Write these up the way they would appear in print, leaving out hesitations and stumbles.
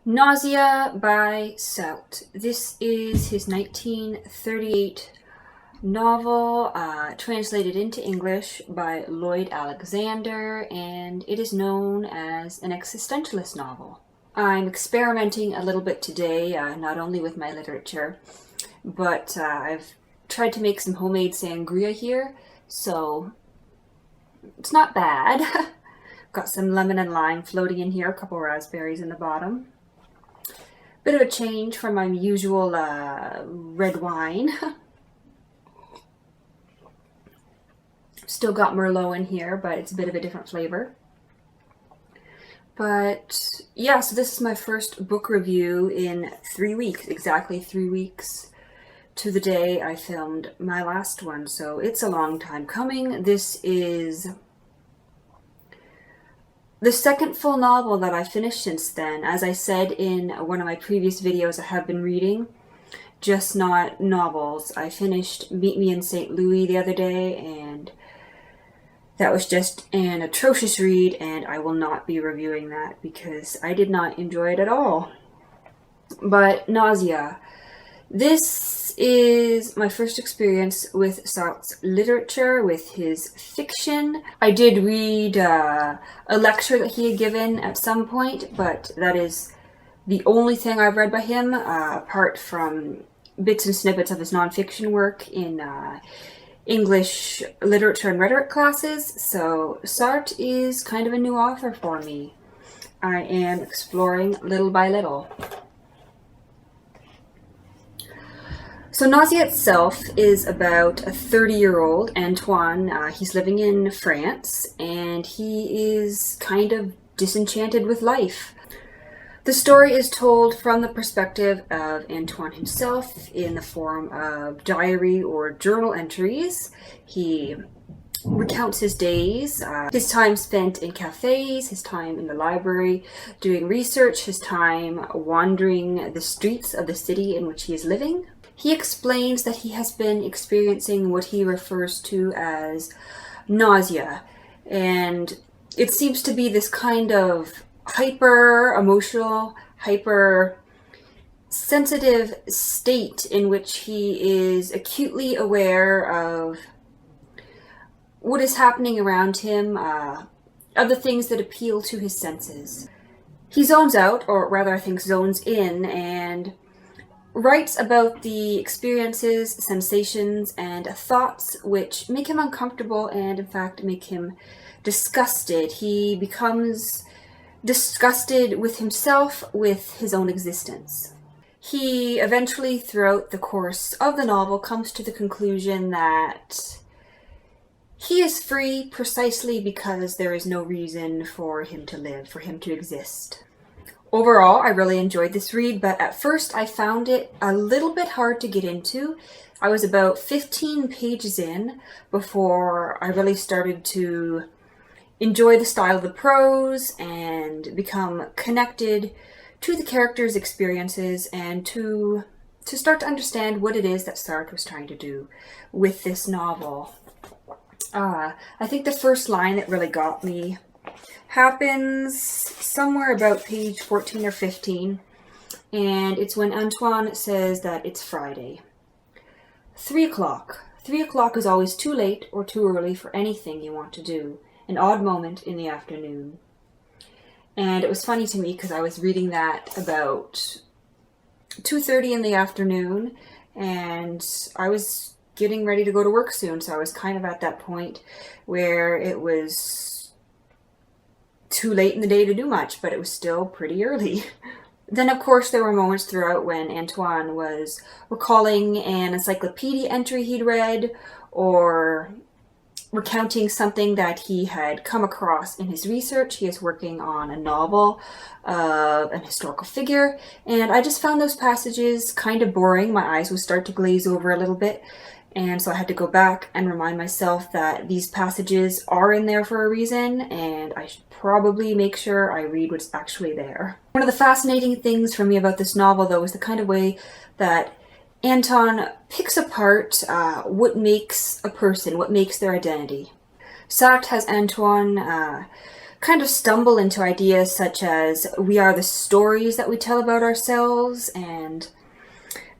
Nausea by Sartre. This is his 1938 novel, translated into English by Lloyd Alexander, and it is known as an existentialist novel. I'm experimenting a little bit today, not only with my literature, but I've tried to make some homemade sangria here, so it's not bad. Got some lemon and lime floating in here, a couple raspberries in the bottom. Bit of a change from my usual red wine. Still got Merlot in here, but it's a bit of a different flavor. But yeah, so this is my first book review in 3 weeks, exactly 3 weeks to the day I filmed my last one. So it's a long time coming. This is the second full novel that I finished since then. As I said in one of my previous videos, I have been reading, just not novels. I finished Meet Me in St. Louis the other day, and that was just an atrocious read, and I will not be reviewing that because I did not enjoy it at all. But Nausea. This is my first experience with Sartre's literature, with his fiction. I did read a lecture that he had given at some point, but that is the only thing I've read by him, apart from bits and snippets of his nonfiction work in English literature and rhetoric classes. So Sartre is kind of a new author for me. I am exploring little by little. So Nausea itself is about a 30-year-old Antoine. He's living in France, and he is kind of disenchanted with life. The story is told from the perspective of Antoine himself in the form of diary or journal entries. He recounts his days, his time spent in cafes, his time in the library doing research, his time wandering the streets of the city in which he is living. He explains that he has been experiencing what he refers to as nausea, and it seems to be this kind of hyper-emotional, hyper-sensitive state in which he is acutely aware of what is happening around him, of the things that appeal to his senses. He zones out, or rather I think zones in, and writes about the experiences, sensations, and thoughts which make him uncomfortable and, in fact, make him disgusted. He becomes disgusted with himself, with his own existence. He eventually, throughout the course of the novel, comes to the conclusion that he is free precisely because there is no reason for him to live, for him to exist. Overall, I really enjoyed this read, but at first I found it a little bit hard to get into. I was about 15 pages in before I really started to enjoy the style of the prose and become connected to the characters' experiences and to start to understand what it is that Sartre was trying to do with this novel. I think the first line that really got me happens somewhere about page 14 or 15, and it's when Antoine says that it's Friday. 3 o'clock. 3 o'clock is always too late or too early for anything you want to do. An odd moment in the afternoon. And it was funny to me because I was reading that about 2:30 in the afternoon, and I was getting ready to go to work soon, so I was kind of at that point where it was too late in the day to do much, but it was still pretty early. Then, of course, there were moments throughout when Antoine was recalling an encyclopedia entry he'd read, or recounting something that he had come across in his research. He is working on a novel of an historical figure, and I just found those passages kind of boring. My eyes would start to glaze over a little bit, and so I had to go back and remind myself that these passages are in there for a reason, and I should probably make sure I read what's actually there. One of the fascinating things for me about this novel, though, is the kind of way that Anton picks apart what makes a person, what makes their identity. Sartre has Antoine kind of stumble into ideas such as we are the stories that we tell about ourselves. And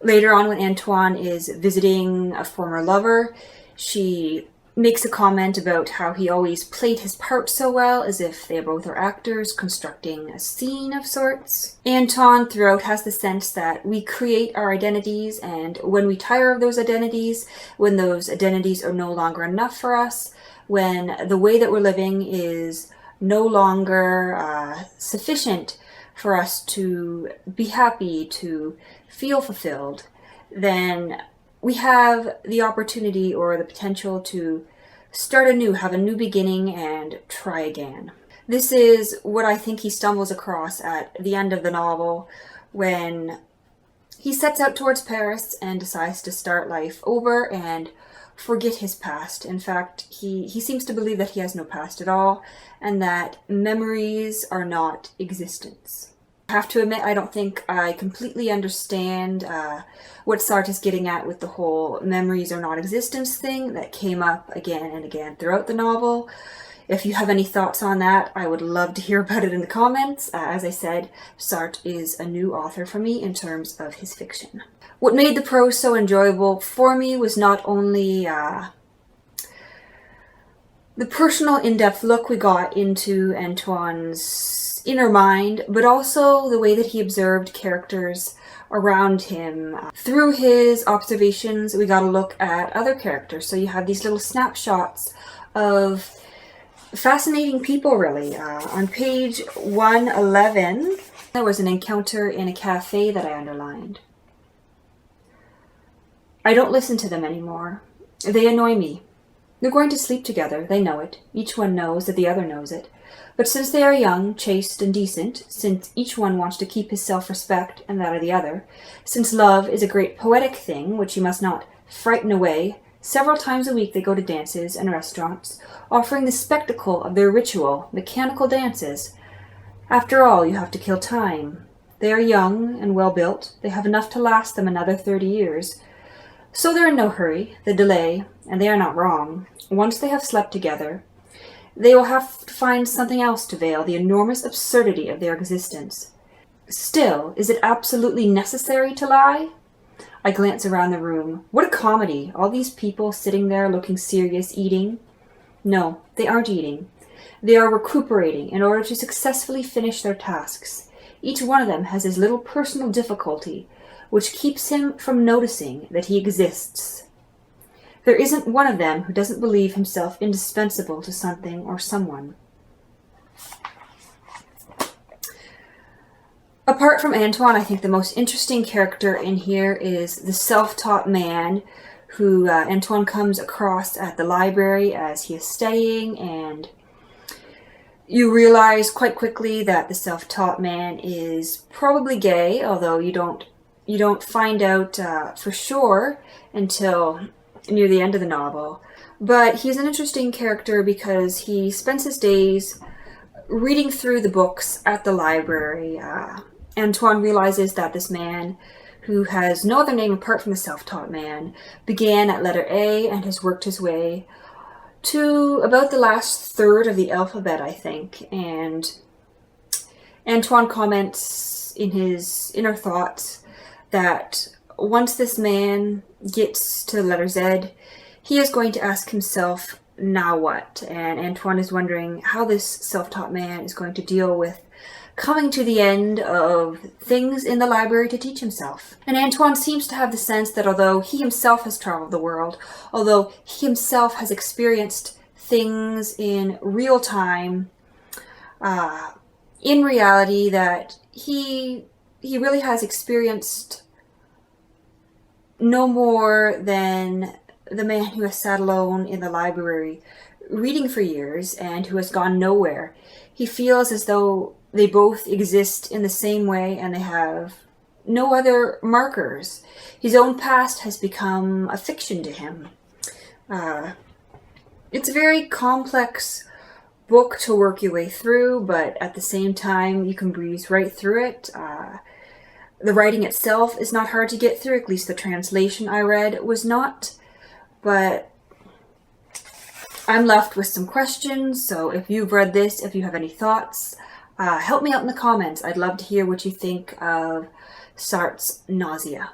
later on, when Antoine is visiting a former lover, she makes a comment about how he always played his part so well, as if they both are actors constructing a scene of sorts. Antoine throughout has the sense that we create our identities, and when we tire of those identities, when those identities are no longer enough for us, when the way that we're living is no longer sufficient for us to be happy, to feel fulfilled, then we have the opportunity or the potential to start anew, have a new beginning, and try again. This is what I think he stumbles across at the end of the novel when he sets out towards Paris and decides to start life over and forget his past. In fact, he seems to believe that he has no past at all and that memories are not existence. I have to admit, I don't think I completely understand what Sartre is getting at with the whole memories are not existence thing that came up again and again throughout the novel. If you have any thoughts on that, I would love to hear about it in the comments. As I said, Sartre is a new author for me in terms of his fiction. What made the prose so enjoyable for me was not only the personal in-depth look we got into Antoine's inner mind, but also the way that he observed characters around him. Through his observations, we got a look at other characters. So you have these little snapshots of fascinating people, really. On page 111, there was an encounter in a cafe that I underlined. I don't listen to them anymore. They annoy me. They're going to sleep together. They know it. Each one knows that the other knows it. But since they are young, chaste, and decent, since each one wants to keep his self-respect and that of the other, since love is a great poetic thing which you must not frighten away, several times a week they go to dances and restaurants, offering the spectacle of their ritual, mechanical dances. After all, you have to kill time. They are young and well-built. They have enough to last them another 30 years. So they're in no hurry, the delay, and they are not wrong. Once they have slept together, they will have to find something else to veil the enormous absurdity of their existence. Still, is it absolutely necessary to lie? I glance around the room. What a comedy! All these people sitting there looking serious, eating. No, they aren't eating. They are recuperating in order to successfully finish their tasks. Each one of them has his little personal difficulty, which keeps him from noticing that he exists. There isn't one of them who doesn't believe himself indispensable to something or someone. Apart from Antoine, I think the most interesting character in here is the self-taught man who Antoine comes across at the library as he is studying, and you realize quite quickly that the self-taught man is probably gay, although you don't find out for sure until near the end of the novel. But he's an interesting character because he spends his days reading through the books at the library. Antoine realizes that this man, who has no other name apart from the self-taught man, began at letter A and has worked his way to about the last third of the alphabet, I think. And Antoine comments in his inner thoughts that once this man gets to letter Z, he is going to ask himself, now what? And Antoine is wondering how this self-taught man is going to deal with coming to the end of things in the library to teach himself. And Antoine seems to have the sense that although he himself has traveled the world, although he himself has experienced things in real time, in reality, that he really has experienced no more than the man who has sat alone in the library reading for years and who has gone nowhere. He feels as though they both exist in the same way and they have no other markers. His own past has become a fiction to him. It's a very complex book to work your way through, but at the same time you can breeze right through it. The writing itself is not hard to get through, at least the translation I read was not, but I'm left with some questions, so if you've read this, if you have any thoughts, help me out in the comments. I'd love to hear what you think of Sartre's Nausea.